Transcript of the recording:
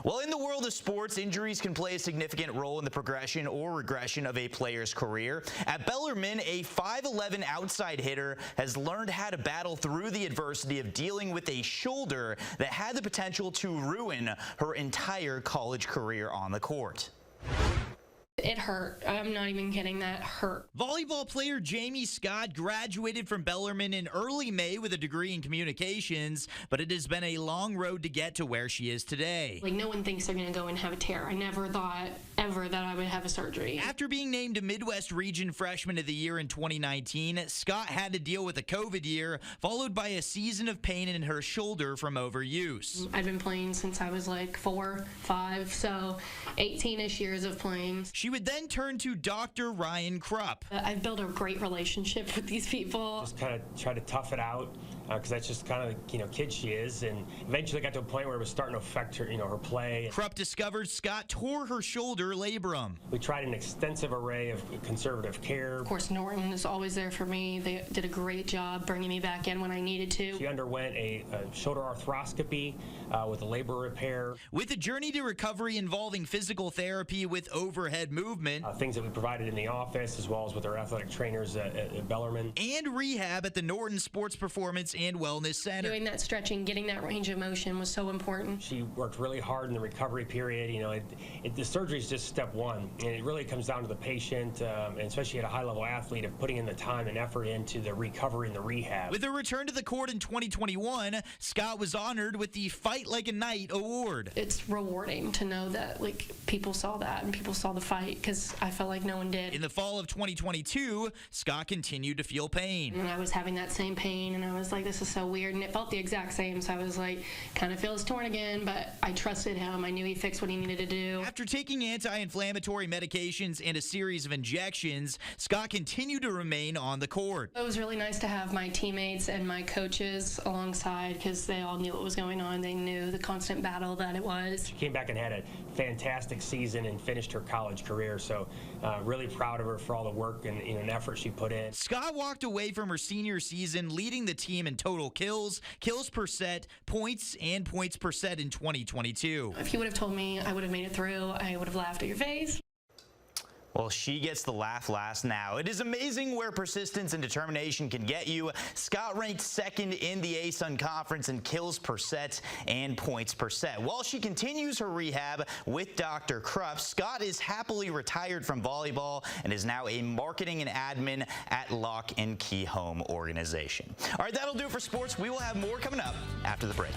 Well, in the world of sports, injuries can play a significant role in the progression or regression of a player's career. At Bellarmine, a 5'11" outside hitter has learned how to battle through the adversity of dealing with a shoulder that had the potential to ruin her entire college career on the court. It hurt. I'm not even kidding. That hurt. Volleyball player Jayme Scott graduated from Bellarmine in early May with a degree in communications, but it has been a long road to get to where she is today. Like, no one thinks they're going to go and have a tear. I never thought ever that I would have a surgery. After being named a Midwest Region Freshman of the Year in 2019, Scott had to deal with a COVID year, followed by a season of pain in her shoulder from overuse. I've been playing since I was like 4, 5, so 18-ish years of playing. She would then turn to Dr. Ryan Krupp. I've built a great relationship with these people. Just kind of try to tough it out because that's just kind of the kid she is, and eventually got to a point where it was starting to affect her, her play. Krupp discovered Scott tore her shoulder labrum. We tried an extensive array of conservative care. Of course, Norton is always there for me. They did a great job bringing me back in when I needed to. She underwent a shoulder arthroscopy with a labor repair. With a journey to recovery involving physical therapy with overhead movement, things that we provided in the office as well as with our athletic trainers at Bellarmine, and rehab at the Norton Sports Performance and Wellness Center. Doing that stretching, getting that range of motion was so important. She worked really hard in the recovery period. The surgery is just step one, and it really comes down to the patient, and especially at a high-level athlete, of putting in the time and effort into the recovery and the rehab. With a return to the court in 2021, Scott was honored with the Fight Like a Knight award. It's rewarding to know that people saw that and people saw the fight, because I felt like no one did. In the fall of 2022, Scott continued to feel pain. And I was having that same pain, and I was like, this is so weird, and it felt the exact same, so I was like, kind of feels torn again, but I trusted him. I knew he fixed what he needed to do. After taking anti-inflammatory medications and a series of injections, Scott continued to remain on the court. It was really nice to have my teammates and my coaches alongside, because they all knew what was going on. They knew the constant battle that it was. She came back and had a fantastic season and finished her college career, so really proud of her for all the work and effort she put in. Scott walked away from her senior season leading the team in total kills, kills per set, points, and points per set in 2022. If you would have told me I would have made it through, I would have laughed at your face. Well, she gets the laugh last now. It is amazing where persistence and determination can get you. Scott ranked second in the ASUN Conference in kills per set and points per set. While she continues her rehab with Dr. Krupp, Scott is happily retired from volleyball and is now a marketing and admin at Lock & Key Home Organization. All right, that'll do it for sports. We will have more coming up after the break.